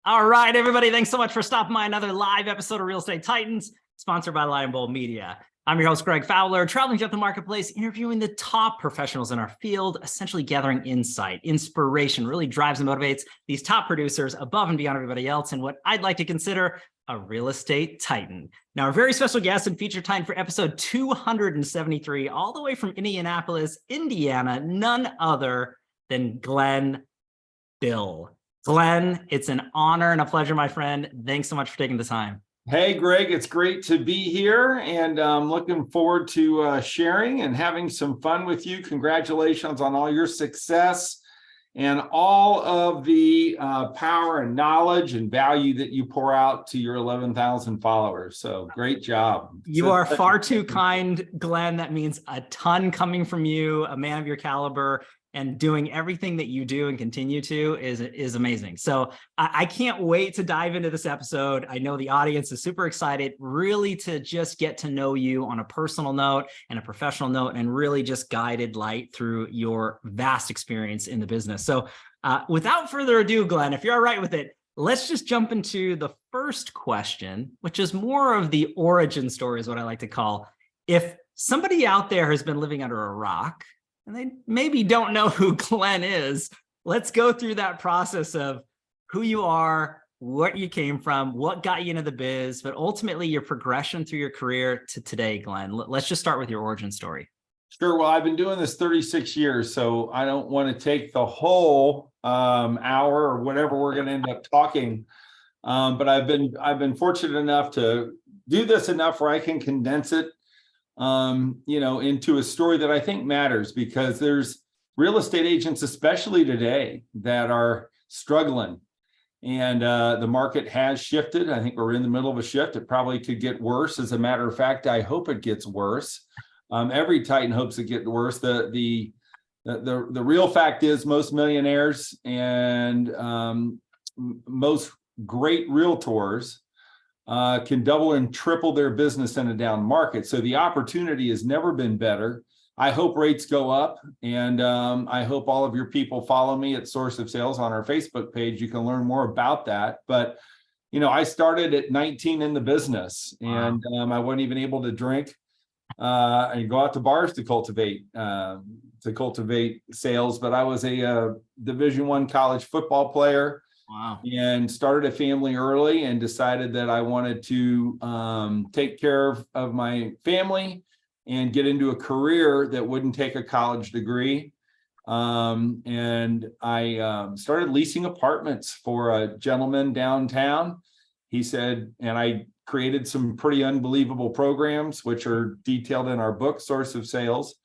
All right, everybody. Thanks so much for stopping by another live episode of Real Estate Titans, sponsored by Lion Bowl Media. I'm your host, Greg Fowler, traveling throughout the marketplace, interviewing the top professionals in our field, essentially gathering insight, inspiration, really drives and motivates these top producers above and beyond everybody else, and what I'd like to consider a real estate titan. Now, our very special guest and feature titan for episode 273, all the way from Indianapolis, Indiana, none other than Glenn Bill. Glenn, it's an honor and a pleasure, my friend. Thanks so much for taking the time. Hey, Greg, it's great to be here, and I'm looking forward to sharing and having some fun with you. Congratulations on all your success and all of the power and knowledge and value that you pour out to your 11,000 followers. So great job. You are far too kind, Glenn. That means a ton coming from you, a man of your caliber. And doing everything that you do and continue to is amazing. So I can't wait to dive into this episode. I know the audience is super excited, really to just get to know you on a personal note and a professional note, and really just guided light through your vast experience in the business. So without further ado, Glenn, if you're all right with it, let's just jump into the first question, which is more of the origin story, is what I like to call. If somebody out there has been living under a rock, and they maybe don't know who Glenn is, let's go through that process of who you are, what you came from, what got you into the biz, but ultimately your progression through your career to today, Glenn. Let's just start with your origin story. Sure. Well, I've been doing this 36 years, so I don't want to take the whole hour or whatever we're going to end up talking. But I've been fortunate enough to do this enough where I can condense it into a story that I think matters, because there's real estate agents, especially today, that are struggling, and the market has shifted. I think we're in the middle of a shift. It probably could get worse. As a matter of fact, I hope it gets worse. Every Titan hopes it gets worse. The real fact is most millionaires and most great realtors can double and triple their business in a down market. So the opportunity has never been better. I hope rates go up, and I hope all of your people follow me at Source of Sales on our Facebook page. You can learn more about that. But, I started at 19 in the business, and I wasn't even able to drink and go out to bars to cultivate sales. But I was a Division I college football player. Wow. And started a family early and decided that I wanted to take care of my family and get into a career that wouldn't take a college degree. And I started leasing apartments for a gentleman downtown. He said, and I created some pretty unbelievable programs, which are detailed in our book, Source of Sales.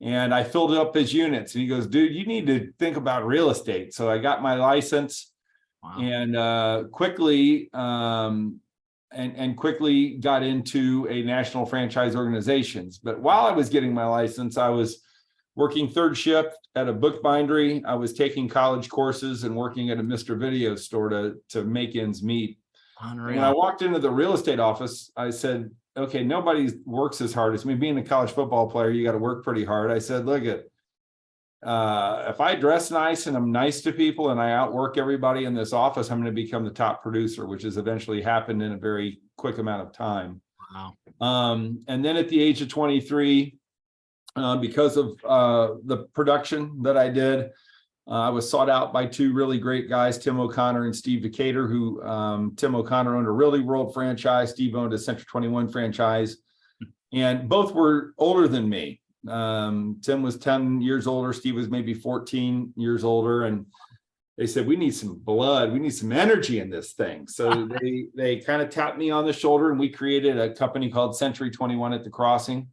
And I filled up his units. And he goes, dude, you need to think about real estate. So I got my license. Wow. And quickly got into a national franchise organizations. But while I was getting my license, I was working third shift at a bookbindery. I was taking college courses and working at a Mr. Video store to make ends meet. Unreal. When I walked into the real estate office, I said, okay, nobody works as hard as me. Being a college football player, you got to work pretty hard. I said, look if I dress nice and I'm nice to people and I outwork everybody in this office, I'm going to become the top producer, which has eventually happened in a very quick amount of time. Wow. And then at the age of 23, because of the production that I did, I was sought out by two really great guys, Tim O'Connor and Steve Decatur, who Tim O'Connor owned a Really World franchise. Steve owned a Century 21 franchise, and both were older than me. Tim was 10 years older. Steve was maybe 14 years older. And they said, we need some blood. We need some energy in this thing. So they kind of tapped me on the shoulder, and we created a company called Century 21 at the Crossing.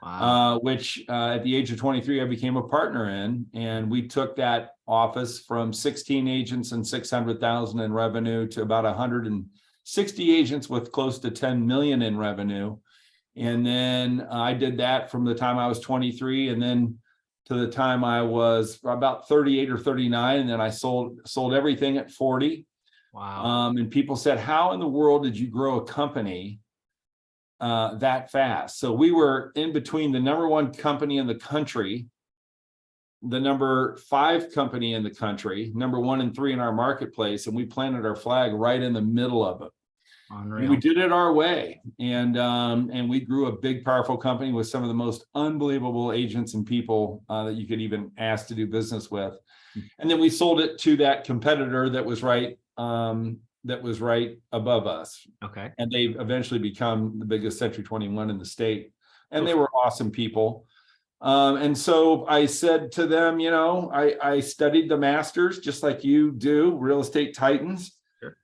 Wow. Which at the age of 23, I became a partner in. And we took that office from 16 agents and 600,000 in revenue to about 160 agents with close to 10 million in revenue. And then I did that from the time I was 23, and then to the time I was about 38 or 39. And then I sold everything at 40. Wow. And people said, how in the world did you grow a company that fast? So we were in between the number one company in the country the number 5 company in the country, number 1 and 3 in our marketplace, and we planted our flag right in the middle of it. And we did it our way, and we grew a big, powerful company with some of the most unbelievable agents and people that you could even ask to do business with. And then we sold it to that competitor that was right above us. Okay. And they've eventually become the biggest Century 21 in the state, and they were awesome people. And so I said to them, you know, I studied the masters just like you do, Real Estate Titans. Sure.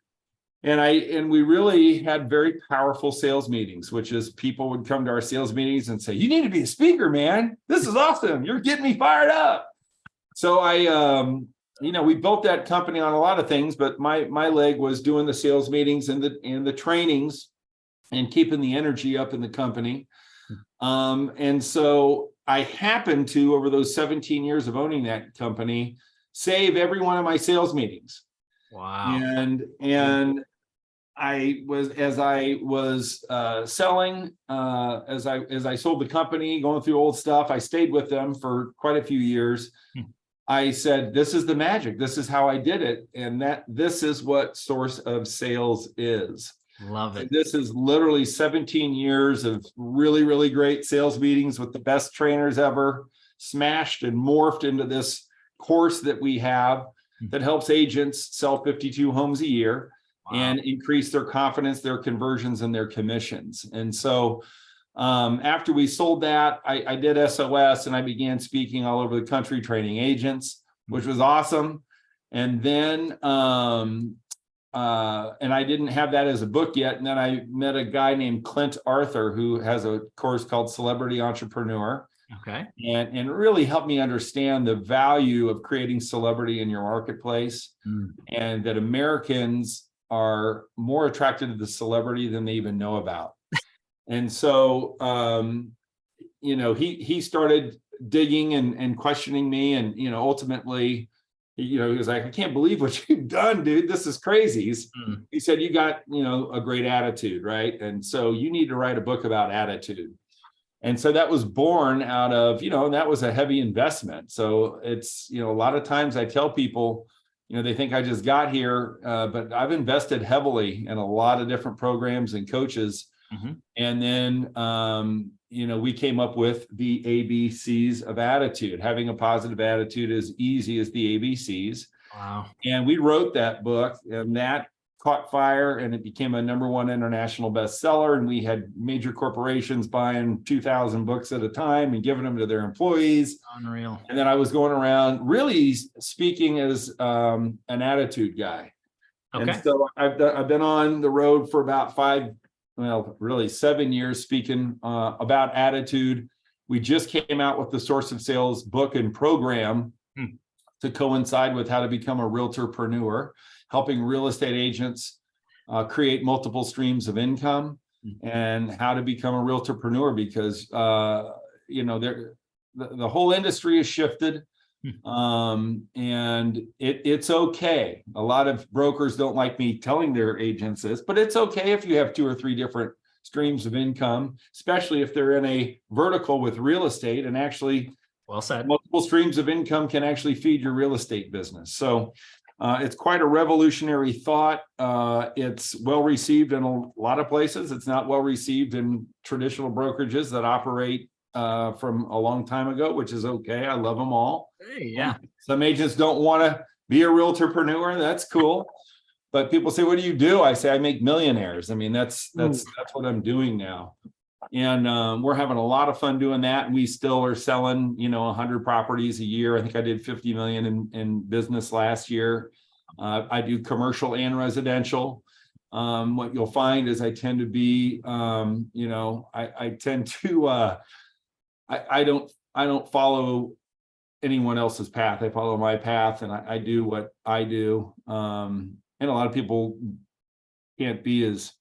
And we really had very powerful sales meetings, which is people would come to our sales meetings and say, you need to be a speaker, man. This is awesome. You're getting me fired up. So we built that company on a lot of things, but my leg was doing the sales meetings and the trainings and keeping the energy up in the company. And so I happened to, over those 17 years of owning that company, save every one of my sales meetings. Wow. And I was, as I was selling, as I sold the company, going through old stuff, I stayed with them for quite a few years. I said, this is the magic. This is how I did it. And this is what Source of Sales is. Love it. And this is literally 17 years of really, really great sales meetings with the best trainers ever, smashed and morphed into this course that we have that helps agents sell 52 homes a year. Wow. And increase their confidence, their conversions, and their commissions. And so after we sold that, I did SOS, and I began speaking all over the country, training agents, which was awesome. And then and I didn't have that as a book yet. And then I met a guy named Clint Arthur, who has a course called Celebrity Entrepreneur. Okay. And it really helped me understand the value of creating celebrity in your marketplace, and that Americans are more attracted to the celebrity than they even know about. And so, he started digging and questioning me, and, ultimately, he was like, I can't believe what you've done, dude. This is crazy. He said, you got, a great attitude, right? And so you need to write a book about attitude. And so that was born out of, that was a heavy investment. So it's, a lot of times I tell people, they think I just got here, but I've invested heavily in a lot of different programs and coaches. And then, we came up with the ABCs of attitude. Having a positive attitude is easy as the ABCs. Wow. And we wrote that book, and that caught fire, and it became a #1 international bestseller. And we had major corporations buying 2,000 books at a time and giving them to their employees. Unreal. And then I was going around really speaking as an attitude guy. Okay. And so I've been on the road for about 7 years speaking about attitude. We just came out with the Source of Sales book and program to coincide with how to become a realtorpreneur, helping real estate agents create multiple streams of income, and how to become a realtorpreneur, because the whole industry has shifted. And it's okay. A lot of brokers don't like me telling their agents this, but it's okay if you have 2 or 3 different streams of income, especially if they're in a vertical with real estate. And actually, well said, multiple streams of income can actually feed your real estate business. So it's quite a revolutionary thought. It's well received in a lot of places. It's not well received in traditional brokerages that operate from a long time ago, which is okay. I love them all. Hey, yeah. Some agents don't want to be a realtorpreneur. That's cool. But people say, what do you do? I say, I make millionaires. I mean, that's what I'm doing now. And we're having a lot of fun doing that. And we still are selling, 100 properties a year. I think I did 50 million in business last year. I do commercial and residential. What you'll find is I tend to be, I tend to, I don't follow anyone else's path. I follow my path, and I do what I do. And a lot of people can't be as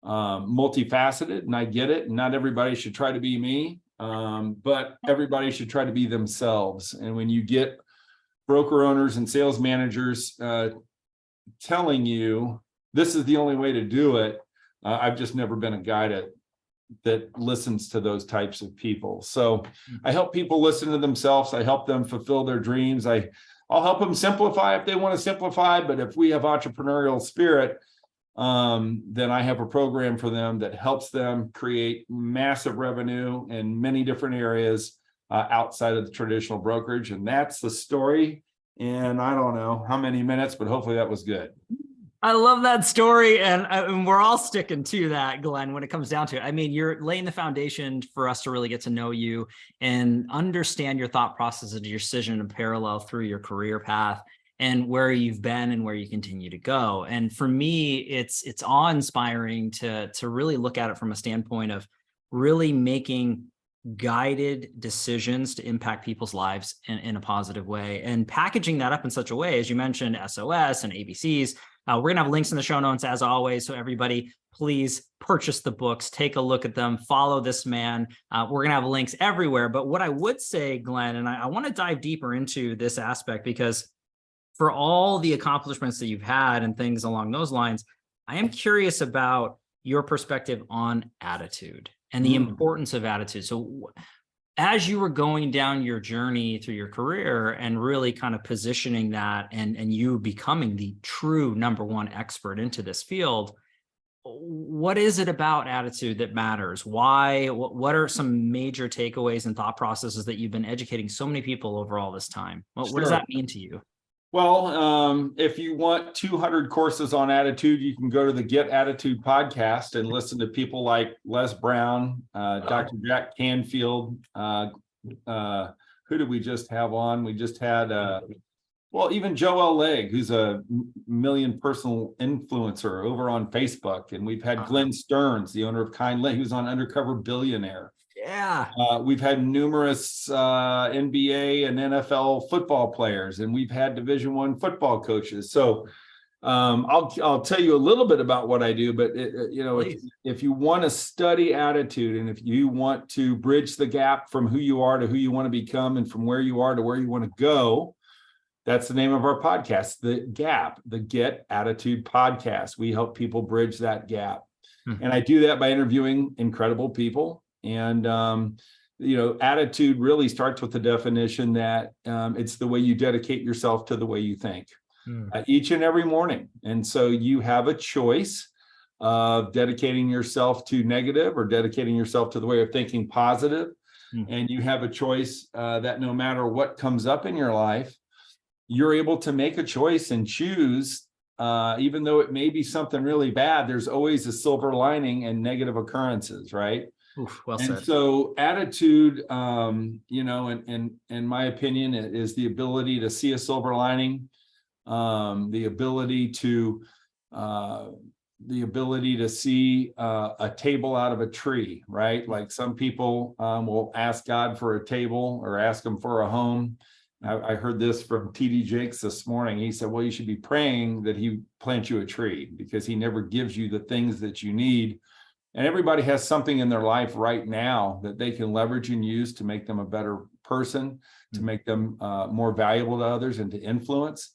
multifaceted, and I get it. And not everybody should try to be me, but everybody should try to be themselves. And when you get broker owners and sales managers telling you this is the only way to do it, I've just never been a guy that listens to those types of people. So I help people listen to themselves. I help them fulfill their dreams. I'll help them simplify if they want to simplify, but if we have entrepreneurial spirit, then I have a program for them that helps them create massive revenue in many different areas outside of the traditional brokerage. And that's the story. And I don't know how many minutes, but hopefully that was good. I love that story. And we're all sticking to that, Glenn, when it comes down to it. I mean, you're laying the foundation for us to really get to know you and understand your thought process and your decision in parallel through your career path and where you've been and where you continue to go. And for me, it's awe-inspiring to really look at it from a standpoint of really making guided decisions to impact people's lives in a positive way and packaging that up in such a way, as you mentioned, SOS and ABCs. We're going to have links in the show notes as always. So everybody, please purchase the books, take a look at them, follow this man. We're going to have links everywhere. But what I would say, Glenn, and I want to dive deeper into this aspect, because for all the accomplishments that you've had and things along those lines, I am curious about your perspective on attitude and the importance of attitude. So as you were going down your journey through your career and really kind of positioning that and you becoming the true #1 expert into this field, what is it about attitude that matters? Why? What are some major takeaways and thought processes that you've been educating so many people over all this time? What does that mean to you? Well, if you want 200 courses on attitude, you can go to the Get Attitude podcast and listen to people like Les Brown, Dr. Jack Canfield. Who did we just have on? We just had, even Joel Legg, who's a million personal influencer over on Facebook. And we've had Glenn Stearns, the owner of Kind Lake, who's on Undercover Billionaire. Yeah. We've had numerous NBA and NFL football players, and we've had Division I football coaches. So I'll tell you a little bit about what I do, but if you want to study attitude and if you want to bridge the gap from who you are to who you want to become and from where you are to where you want to go, that's the name of our podcast, The Gap, the Get Attitude Podcast. We help people bridge that gap. And I do that by interviewing incredible people. And, attitude really starts with the definition that it's the way you dedicate yourself to the way you think each and every morning. And so you have a choice of dedicating yourself to negative or dedicating yourself to the way of thinking positive. And you have a choice that no matter what comes up in your life, you're able to make a choice and choose, even though it may be something really bad, there's always a silver lining in negative occurrences, right? Oof, well and said. So attitude, in my opinion, is the ability to see a silver lining, the ability to see a table out of a tree, right? Like some people will ask God for a table or ask him for a home. I heard this from TD Jakes this morning. He said, well, you should be praying that he plants you a tree because he never gives you the things that you need. And everybody has something in their life right now that they can leverage and use to make them a better person, to make them more valuable to others and to influence.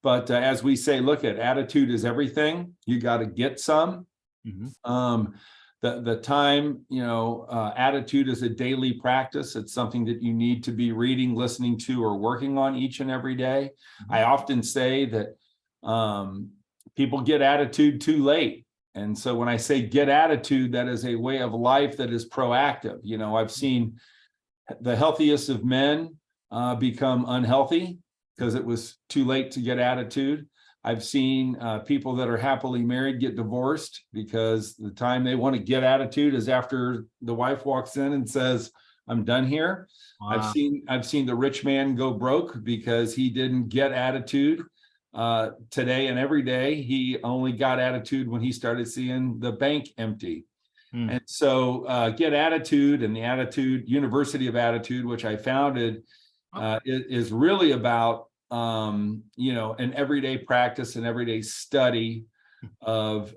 But as we say, look, at attitude is everything. You got to get some. The time, attitude is a daily practice. It's something that you need to be reading, listening to, or working on each and every day. I often say that people get attitude too late. And so when I say get attitude, that is a way of life that is proactive. I've seen the healthiest of men become unhealthy because it was too late to get attitude. I've seen people that are happily married get divorced because the time they want to get attitude is after the wife walks in and says, I'm done here. Wow. I've seen the rich man go broke because he didn't get attitude. Today and every day, he only got attitude when he started seeing the bank empty. And so Get Attitude and the Attitude University of Attitude, which I founded, is really about, an everyday practice and everyday study of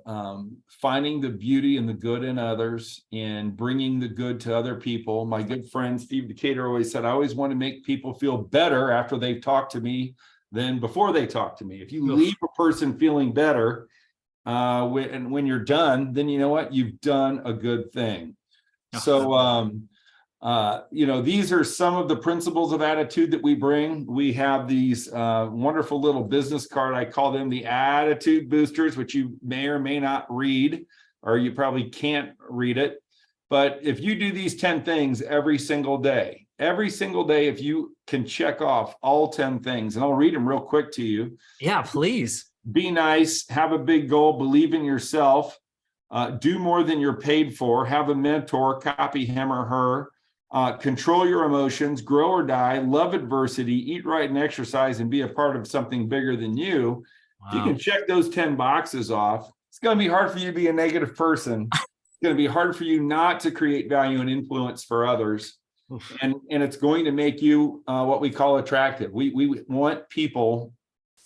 finding the beauty and the good in others and bringing the good to other people. My good friend, Steve Decatur, always said, I always want to make people feel better after they've talked to me than before they talk to me. If you leave a person feeling better when you're done, then you know what? You've done a good thing. So, these are some of the principles of attitude that we bring. We have these wonderful little business card. I call them the attitude boosters, which you may or may not read, or you probably can't read it. But if you do these 10 things every single day, if you can check off all 10 things, and I'll read them real quick to you. Yeah, please. Be nice, have a big goal, believe in yourself, do more than you're paid for, have a mentor, copy him or her, control your emotions, grow or die, love adversity, eat right and exercise, and be a part of something bigger than you. Wow. If you can check those 10 boxes off, it's going to be hard for you to be a negative person. It's going to be hard for you not to create value and influence for others. And it's going to make you what we call attractive. We want people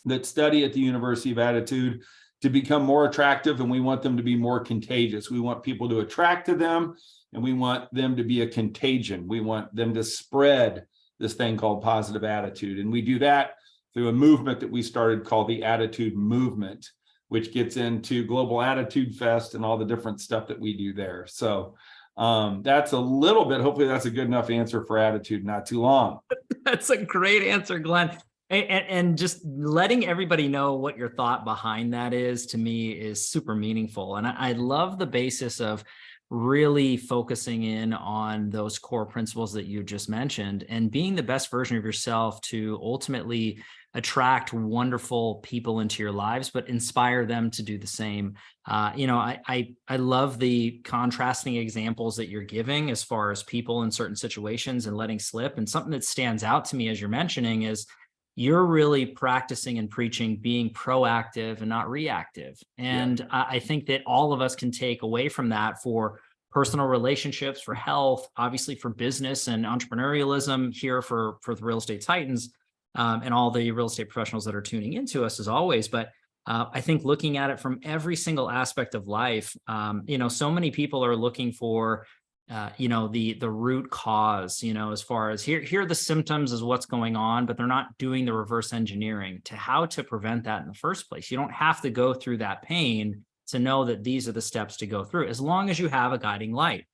that study at the University of Attitude to become more attractive, and we want them to be more contagious. We want people to attract to them, and we want them to be a contagion. We want them to spread this thing called positive attitude. And we do that through a movement that we started called the Attitude Movement, which gets into Global Attitude Fest and all the different stuff that we do there. So that's a little bit, hopefully that's a good enough answer for attitude, not too long. That's a great answer, Glenn. And just letting everybody know what your thought behind that is, to me, is super meaningful. And I love the basis of really focusing in on those core principles that you just mentioned and being the best version of yourself to ultimately attract wonderful people into your lives, but inspire them to do the same. I love the contrasting examples that you're giving as far as people in certain situations and letting slip. And something that stands out to me as you're mentioning is you're really practicing and preaching being proactive and not reactive. And yeah. I think that all of us can take away from that for personal relationships, for health, obviously for business and entrepreneurialism here for the Real Estate Titans, and all the real estate professionals that are tuning into us as always. But I think looking at it from every single aspect of life, so many people are looking for the root cause, as far as here are the symptoms is what's going on, but they're not doing the reverse engineering to how to prevent that in the first place. You don't have to go through that pain to know that these are the steps to go through, as long as you have a guiding light.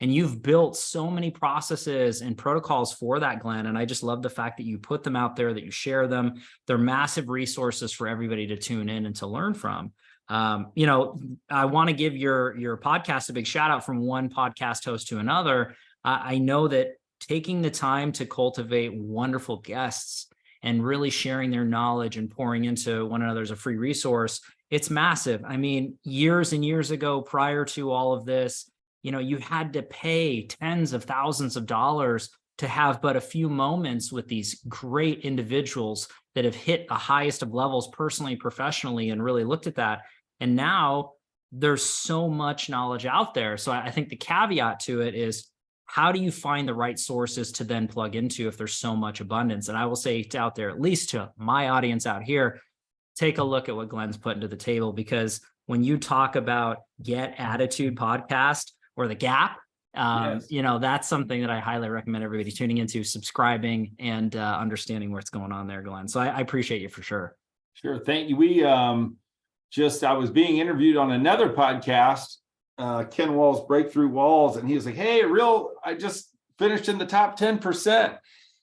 And you've built so many processes and protocols for that, Glenn. And I just love the fact that you put them out there, that you share them. They're massive resources for everybody to tune in and to learn from. I want to give your podcast a big shout out from one podcast host to another. I know that taking the time to cultivate wonderful guests and really sharing their knowledge and pouring into one another as a free resource, it's massive. I mean, years and years ago, prior to all of this, you had to pay tens of thousands of dollars to have but a few moments with these great individuals that have hit the highest of levels personally, professionally, and really looked at that. And now there's so much knowledge out there. So I think the caveat to it is, how do you find the right sources to then plug into if there's so much abundance? And I will say out there, at least to my audience out here, take a look at what Glenn's put into the table, because when you talk about Get Attitude podcast or The Gap, yes. That's something that I highly recommend everybody tuning into, subscribing, and understanding what's going on there, Glenn. So I appreciate you for sure. Sure. Thank you. We I was being interviewed on another podcast, Ken Wall's Breakthrough Walls, and he was like, hey, I just finished in the top 10%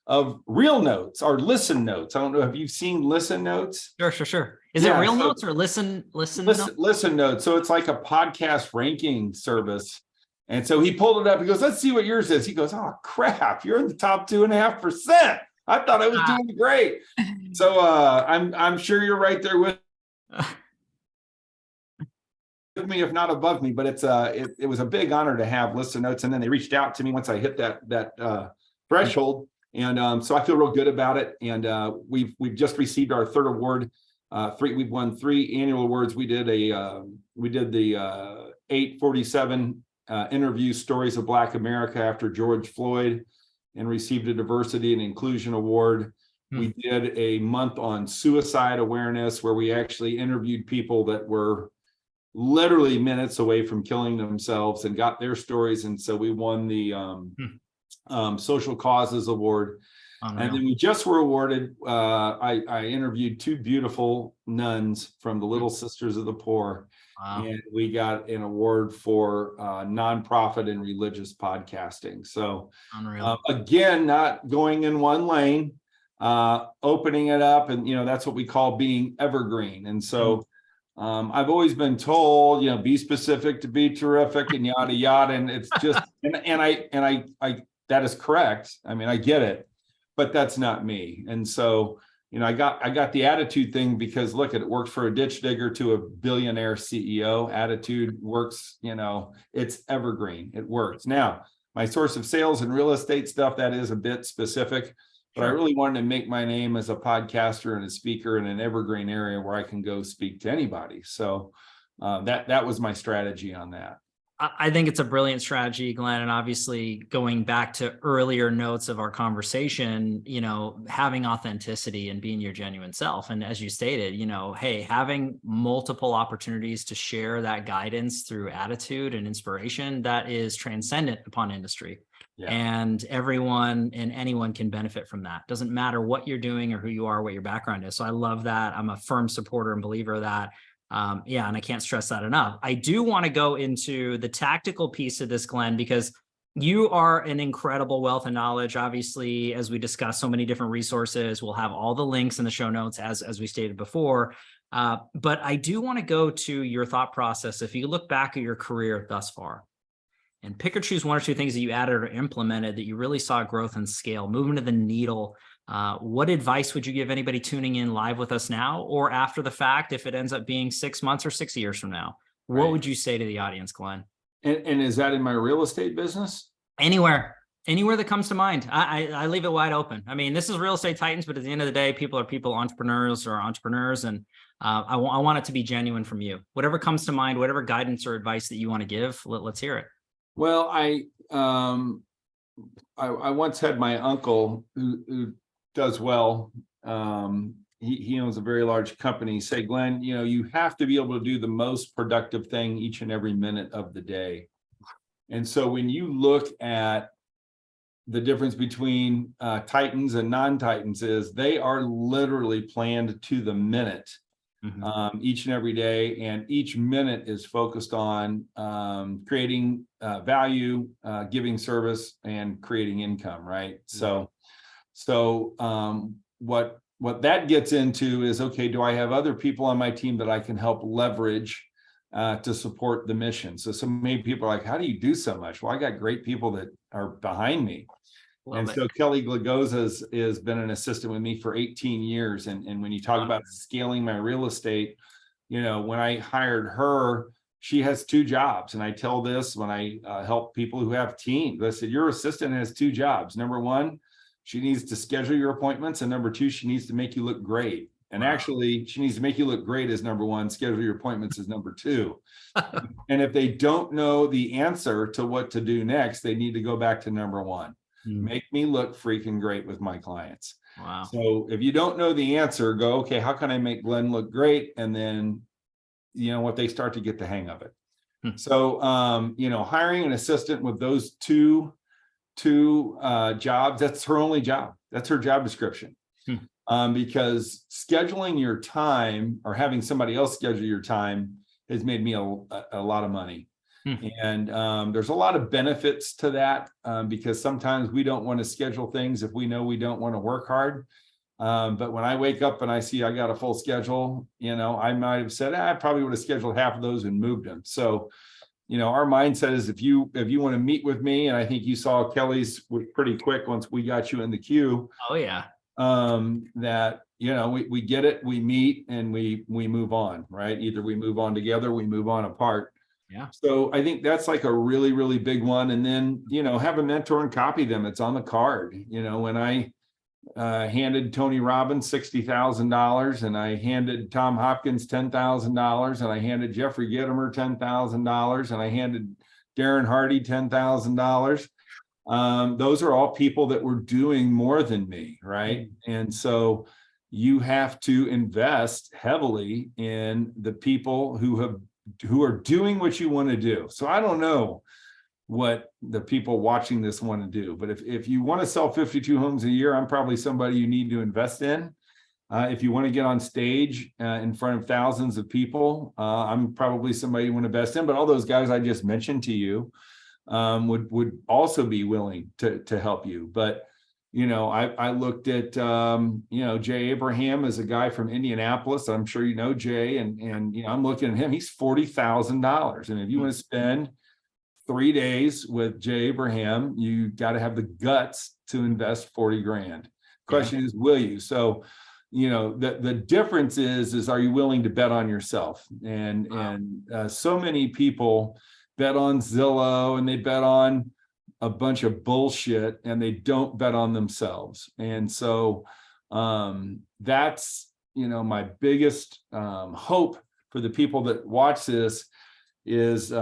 of Real Notes or Listen Notes. I don't know if you've seen Listen Notes. Sure. Is it Real Notes or Listen Notes? Listen Notes. So it's like a podcast ranking service. And so he pulled it up. He goes, let's see what yours is. He goes, oh, crap, you're in the top 2.5%. I thought I was doing great. So I'm sure you're right there with me, if not above me. But it was a big honor to have Listen Notes. And then they reached out to me once I hit that threshold. And so I feel real good about it. And we've just received our third award. We've won 3 annual awards. We did the 847 interview Stories of Black America after George Floyd, and received a Diversity and Inclusion Award. We did a month on suicide awareness, where we actually interviewed people that were literally minutes away from killing themselves and got their stories. And so we won the Social Causes Award. And then Unreal. we just were awarded, I interviewed two beautiful nuns from the Little Sisters of the Poor, Wow. and we got an award for nonprofit and religious podcasting. So Unreal. again, not going in one lane, opening it up, and that's what we call being evergreen. And so I've always been told, be specific to be terrific and yada yada. And it's just and I that is correct. I mean, I get it, but that's not me. And so, I got the attitude thing because look, it worked for a ditch digger to a billionaire CEO. Attitude works, it's evergreen. It works. Now, my source of sales and real estate stuff, that is a bit specific, but I really wanted to make my name as a podcaster and a speaker in an evergreen area where I can go speak to anybody. So that was my strategy on that. I think it's a brilliant strategy, Glenn. And obviously going back to earlier notes of our conversation, having authenticity and being your genuine self. And as you stated, hey, having multiple opportunities to share that guidance through attitude and inspiration, that is transcendent upon industry. Yeah. And everyone and anyone can benefit from that. Doesn't matter what you're doing or who you are, what your background is. So I love that. I'm a firm supporter and believer of that. And I can't stress that enough. I do want to go into the tactical piece of this, Glenn, because you are an incredible wealth of knowledge. Obviously, as we discussed, so many different resources. We'll have all the links in the show notes as we stated before. But I do want to go to your thought process. If you look back at your career thus far and pick or choose one or two things that you added or implemented that you really saw growth and scale, moving to the needle, what advice would you give anybody tuning in live with us now or after the fact, if it ends up being 6 months or 6 years from now? What would you say to the audience, Glenn? And is that in my real estate business? Anywhere that comes to mind. I leave it wide open. I mean, this is Real Estate Titans, but at the end of the day, people are people, entrepreneurs. And I want it to be genuine from you. Whatever comes to mind, whatever guidance or advice that you want to give, let's hear it. Well, I once had my uncle who does well. He owns a very large company. Say, Glenn, you have to be able to do the most productive thing each and every minute of the day. And so when you look at the difference between Titans and non-Titans is they are literally planned to the minute. Each and every day, and each minute is focused on creating value, giving service, and creating income. Right. So what that gets into is, okay, do I have other people on my team that I can help leverage to support the mission? So many people are like, how do you do so much? Well, I got great people that are behind me. So Kelly Glagoza has been an assistant with me for 18 years. And when you talk about scaling my real estate, when I hired her, she has 2 jobs. And I tell this when I help people who have teams. I said, your assistant has 2 jobs. Number 1, she needs to schedule your appointments. And number 2, she needs to make you look great. And actually, she needs to make you look great as number 1, schedule your appointments as number 2. And if they don't know the answer to what to do next, they need to go back to number 1. Make me look freaking great with my clients. Wow. So if you don't know the answer, go, okay, how can I make Glenn look great? And then, they start to get the hang of it. So, hiring an assistant with those two jobs, that's her only job. That's her job description. Because scheduling your time or having somebody else schedule your time has made me a lot of money. And there's a lot of benefits to that because sometimes we don't want to schedule things if we know we don't want to work hard. But when I wake up and I see I got a full schedule, I might have said, I probably would have scheduled half of those and moved them. So, our mindset is if you want to meet with me, and I think you saw Kelly's was pretty quick once we got you in the queue. Oh, yeah. That, we get it, we meet and we move on, right? Either we move on together, we move on apart. Yeah. So I think that's like a really, really big one. And then, have a mentor and copy them. It's on the card. When I handed Tony Robbins $60,000 and I handed Tom Hopkins $10,000 and I handed Jeffrey Gitomer $10,000 and I handed Darren Hardy $10,000. Those are all people that were doing more than me. Right. And so you have to invest heavily in the people who are doing what you want to do. So I don't know, what the people watching this want to do. But if you want to sell 52 homes a year, I'm probably somebody you need to invest in. If you want to get on stage in front of thousands of people, I'm probably somebody you want to invest in. But all those guys I just mentioned to you would also be willing to help you. But I looked at Jay Abraham is a guy from Indianapolis. I'm sure you know Jay, and I'm looking at him. He's $40,000, and if you want to spend 3 days with Jay Abraham, you got to have the guts to invest 40 grand. Question is, will you? So the difference is are you willing to bet on yourself? And so many people bet on Zillow and they bet on a bunch of bullshit and they don't bet on themselves. And so that's my biggest hope for the people that watch this is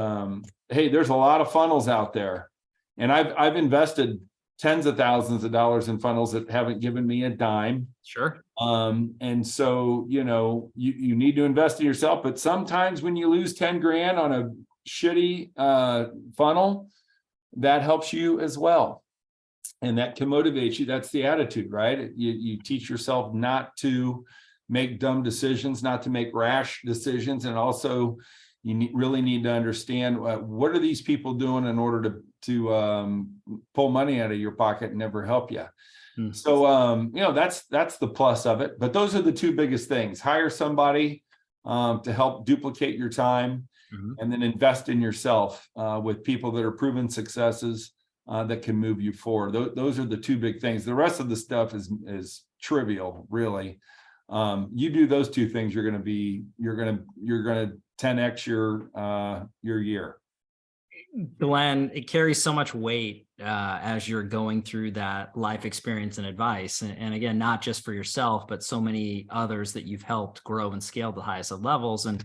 hey, there's a lot of funnels out there, and I've invested tens of thousands of dollars in funnels that haven't given me a dime. Sure. And so, you need to invest in yourself, but sometimes when you lose 10 grand on a shitty funnel, that helps you as well. And that can motivate you. That's the attitude, right? You teach yourself not to make dumb decisions, not to make rash decisions. And also you really need to understand what are these people doing in order to pull money out of your pocket and never help you. So, that's the plus of it. But those are the two biggest things. Hire somebody to help duplicate your time, and then invest in yourself with people that are proven successes that can move you forward. Those are the two big things. The rest of the stuff is trivial, really. You do those two things, you're going to 10x your year. Glenn, it carries so much weight as you're going through that life experience and advice. And again, not just for yourself, but so many others that you've helped grow and scale the highest of levels. And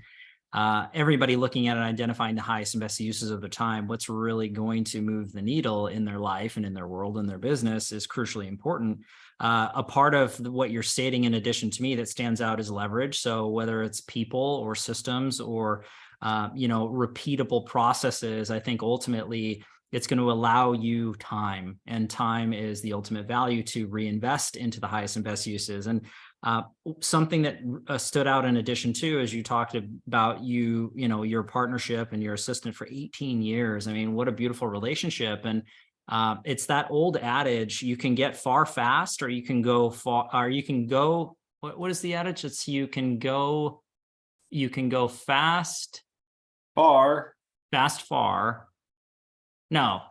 everybody looking at and identifying the highest and best uses of their time, what's really going to move the needle in their life and in their world and their business is crucially important. A part of what you're stating, in addition to me, that stands out is leverage. So whether it's people or systems or repeatable processes, I think ultimately it's going to allow you time, and time is the ultimate value to reinvest into the highest and best uses. And something that stood out in addition to, as you talked about, your partnership and your assistant for 18 years. I mean, what a beautiful relationship. And it's that old adage, you can get far fast, or you can go far, or you can go, what is the adage? It's you can go fast, far. No,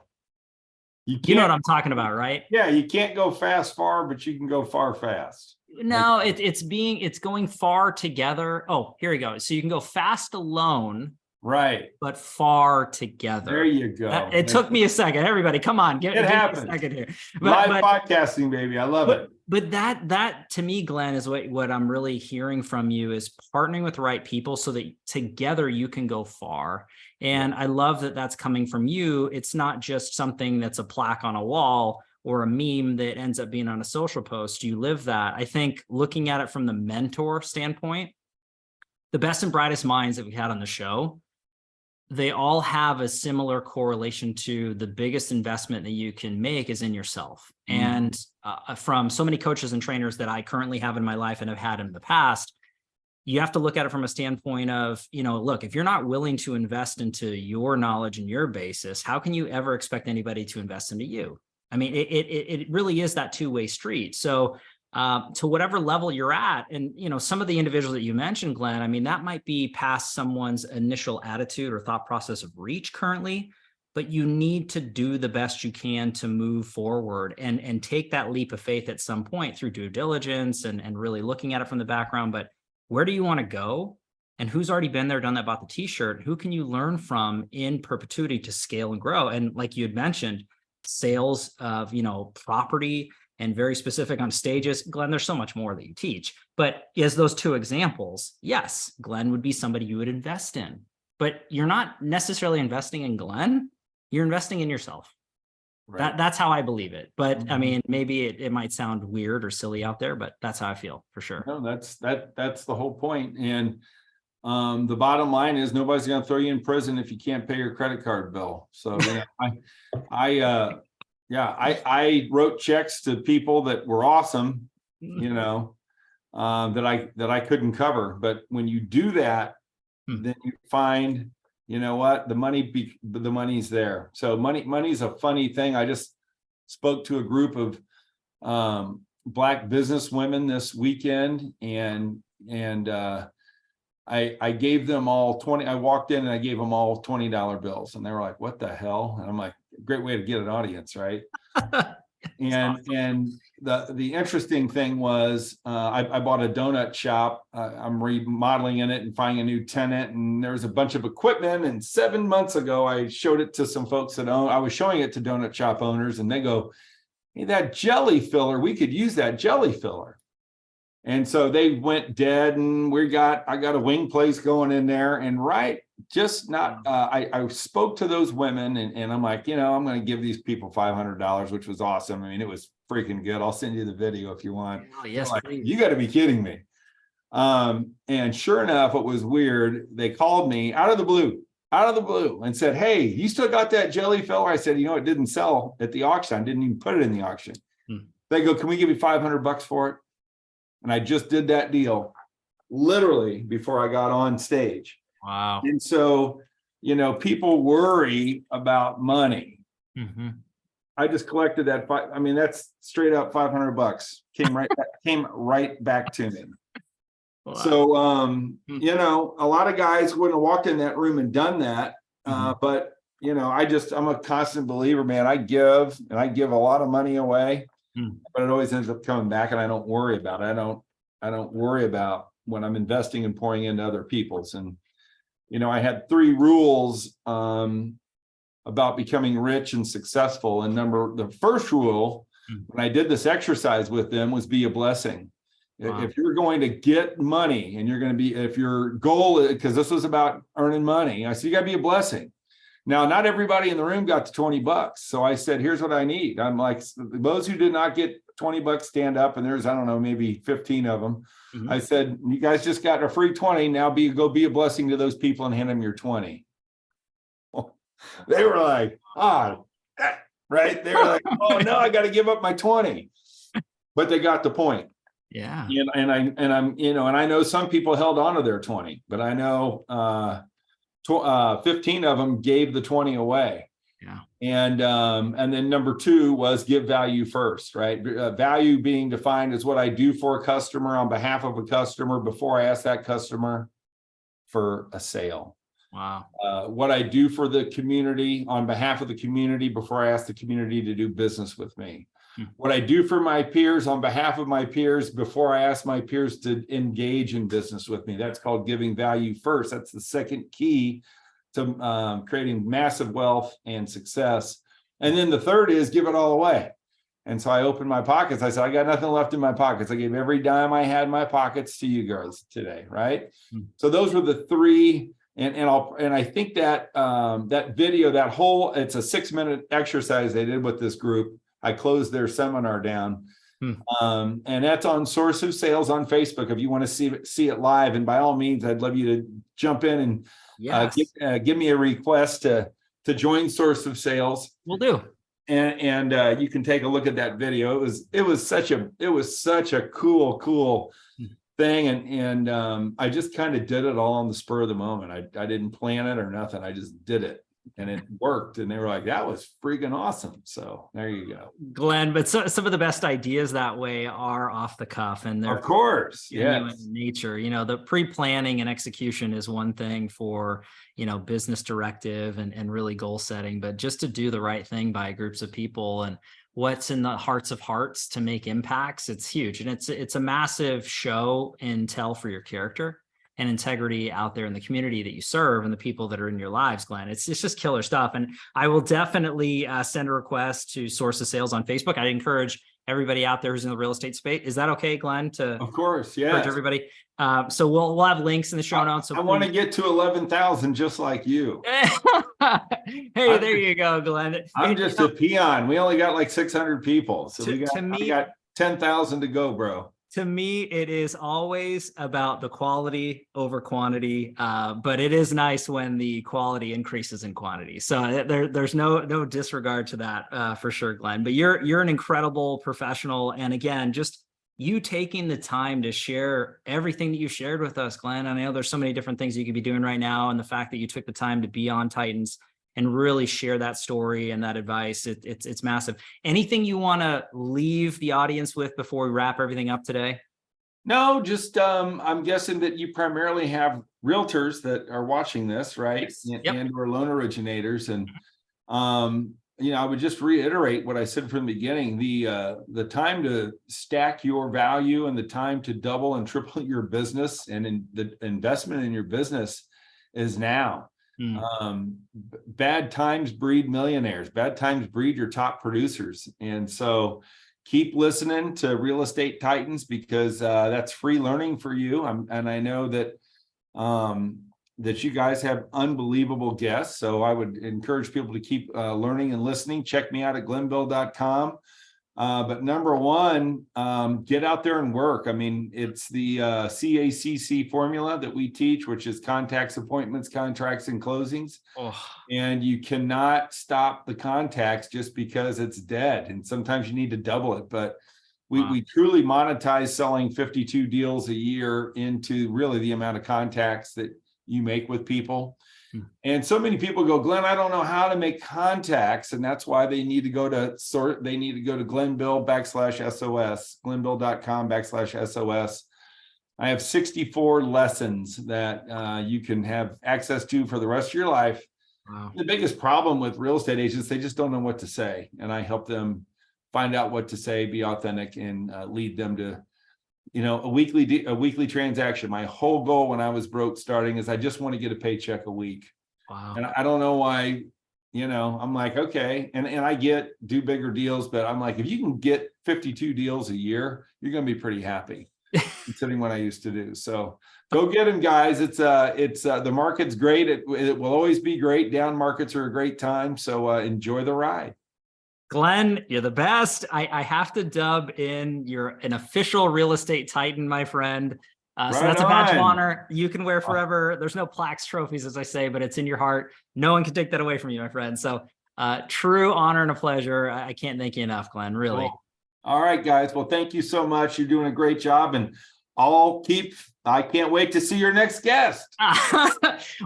you know what I'm talking about, right? Yeah, you can't go fast far, but you can go far fast. No, it's going far together. Oh, here we go. So you can go fast alone, right, but far together. There you go. It took me a second. Everybody, come on, give me a second here. Live podcasting, baby. I love it. But that to me, Glenn, is what I'm really hearing from you, is partnering with the right people so that together you can go far. And I love that that's coming from you. It's not just something that's a plaque on a wall or a meme that ends up being on a social post. You live that. I think looking at it from the mentor standpoint, the best and brightest minds that we had on the show, they all have a similar correlation to the biggest investment that you can make is in yourself. And from so many coaches and trainers that I currently have in my life and have had in the past, you have to look at it from a standpoint of, look, if you're not willing to invest into your knowledge and your basis, how can you ever expect anybody to invest into you? I mean, it really is that two-way street. So to whatever level you're at, and some of the individuals that you mentioned, Glenn, I mean, that might be past someone's initial attitude or thought process of reach currently, but you need to do the best you can to move forward and take that leap of faith at some point through due diligence and really looking at it from the background. But where do you want to go? And who's already been there, done that, bought the t-shirt? Who can you learn from in perpetuity to scale and grow? And like you had mentioned, sales of, property, and very specific on stages. Glenn, there's so much more that you teach, but as those two examples, yes, Glenn would be somebody you would invest in, but you're not necessarily investing in Glenn, you're investing in yourself. Right. That's how I believe it. But I mean, maybe it might sound weird or silly out there, but that's how I feel for sure. No, that's the whole point. And The bottom line is nobody's going to throw you in prison if you can't pay your credit card bill. So I wrote checks to people that were awesome, that I couldn't cover. But when you do that, then you find, you know what, the money's there. So money's a funny thing. I just spoke to a group of Black business women this weekend, and I gave them all 20. I walked in and I gave them all $20 bills, and they were like, "What the hell?" And I'm like, "Great way to get an audience, right?" And the interesting thing was, I bought a donut shop. I'm remodeling in it and finding a new tenant, and there was a bunch of equipment. And 7 months ago, I showed it to some folks that own. I was showing it to donut shop owners, and they go, "Hey, that jelly filler, we could use that jelly filler." And so they went dead, and I got a wing place going in there, and I spoke to those women, and I'm like, I'm going to give these people $500, which was awesome. I mean, it was freaking good. I'll send you the video if you want. Oh, yes, like, you got to be kidding me. And sure enough, it was weird. They called me out of the blue and said, "Hey, you still got that jelly filler?" I said, "It didn't sell at the auction. I didn't even put it in the auction." They go, "Can we give you $500 for it?" And I just did that deal literally before I got on stage. Wow. And so, people worry about money. I just collected that. That's straight up $500 came right back to me. Wow. So, a lot of guys wouldn't have walked in that room and done that. But, I'm a constant believer, man. I give a lot of money away. But it always ends up coming back, and I don't worry about it. I don't worry about when I'm investing and pouring into other people's. And, I had 3 rules about becoming rich and successful. And the first rule, when I did this exercise with them, was be a blessing. Wow. If you're going to get money, and if your goal is, because this was about earning money, I said, you got to be a blessing. Now, not everybody in the room got the $20. So I said, here's what I need. I'm like, those who did not get $20 stand up. And there's, I don't know, maybe 15 of them. I said, you guys just got a free 20. Now go be a blessing to those people and hand them your 20. They were like, right? They were like, oh no, I got to give up my 20. But they got the point. Yeah. And I know some people held on to their 20, but I know 15 of them gave the 20 away. Yeah. And then number 2 was give value first, right? Value being defined as what I do for a customer on behalf of a customer before I ask that customer for a sale. Wow. What I do for the community on behalf of the community before I ask the community to do business with me. What I do for my peers on behalf of my peers before I ask my peers to engage in business with me. That's called giving value first. That's the second key to creating massive wealth and success. And then the third is give it all away. And so I opened my pockets. I said, I got nothing left in my pockets. I gave every dime I had in my pockets to you guys today, right? So those were the 3. And I think that that video, it's a 6-minute exercise they did with this group. I closed their seminar down. And that's on Source of Sales on Facebook. If you want to see it live, and by all means, I'd love you to jump in and give me a request to join Source of Sales. Will do. And you can take a look at that video. It was such a cool thing. And I just kind of did it all on the spur of the moment. I didn't plan it or nothing. I just did it. And it worked, and they were like, that was freaking awesome. So there you go, Glenn. But some of the best ideas that way are off the cuff, and they're of course, in nature. The pre-planning and execution is one thing for business directive and really goal setting, but just to do the right thing by groups of people and what's in the hearts of hearts to make impacts, it's huge. And it's a massive show and tell for your character and integrity out there in the community that you serve and the people that are in your lives, Glenn. It's just killer stuff. And I will definitely send a request to Source of Sales on Facebook. I encourage everybody out there who's in the real estate space. Is that okay, Glenn? Of course, yeah. Encourage everybody. So we'll have links in the show notes. So I want to get to 11,000 just like you. Hey, there you go, Glenn. I'm just a peon. We only got like 600 people. So we got 10,000 to go, bro. To me, it is always about the quality over quantity, but it is nice when the quality increases in quantity. So there's no disregard to that for sure, Glenn. But you're an incredible professional, and again, just you taking the time to share everything that you shared with us, Glenn. I know there's so many different things you could be doing right now, and the fact that you took the time to be on Titans and really share that story and that advice, it's massive. Anything you want to leave the audience with before we wrap everything up today? No, just I'm guessing that you primarily have realtors that are watching this, right? Yes. Yep. And or loan originators. And I would just reiterate what I said from the beginning. The time to stack your value and the time to double and triple your business and in the investment in your business is now. Bad times breed millionaires. Bad times breed your top producers. And so keep listening to Real Estate Titans, because that's free learning for you. And I know that that you guys have unbelievable guests. So I would encourage people to keep learning and listening. Check me out at glennbill.com. But number one, get out there and work. I mean, it's the CACC formula that we teach, which is contacts, appointments, contracts, and closings. And you cannot stop the contacts just because it's dead. And sometimes you need to double it. But we truly monetize selling 52 deals a year into really the amount of contacts that you make with people. And so many people go, Glenn, I don't know how to make contacts. And that's why they need to go to glennbill.com/SOS, glennbill.com/SOS. I have 64 lessons that you can have access to for the rest of your life. Wow. The biggest problem with real estate agents, they just don't know what to say. And I help them find out what to say, be authentic, and lead them to a weekly transaction. My whole goal when I was broke starting is I just want to get a paycheck a week. Wow. And I don't know why, I'm like, okay. And I do bigger deals, but I'm like, if you can get 52 deals a year, you're going to be pretty happy considering what I used to do. So go get them, guys. It's the market's great. It will always be great. Down markets are a great time. So enjoy the ride. Glenn, you're the best. I have to dub in, you're an official Real Estate Titan, my friend. So that's a badge of honor you can wear forever. There's no plaques, trophies, as I say, but it's in your heart. No one can take that away from you, my friend. So true honor and a pleasure. I can't thank you enough, Glenn, really. Cool. All right, guys. Well, thank you so much. You're doing a great job. And I can't wait to see your next guest.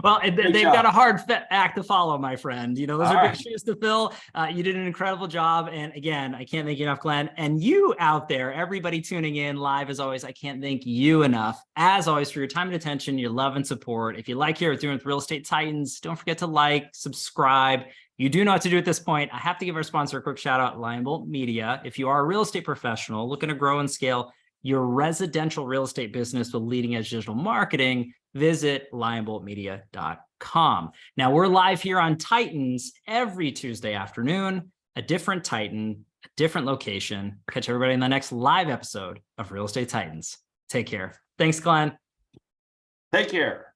Well, they've got a hard act to follow, my friend. Those are big shoes to fill. You did an incredible job. And again, I can't thank you enough, Glenn. And you out there, everybody tuning in live as always, I can't thank you enough, as always, for your time and attention, your love and support. If you like what we're doing with Real Estate Titans, don't forget to like, subscribe. You do know what to do at this point. I have to give our sponsor a quick shout out, Lionbolt Media. If you are a real estate professional looking to grow and scale your residential real estate business with leading edge digital marketing, visit lionboltmedia.com. Now we're live here on Titans every Tuesday afternoon, a different Titan, a different location. Catch everybody in the next live episode of Real Estate Titans. Take care. Thanks, Glenn. Take care.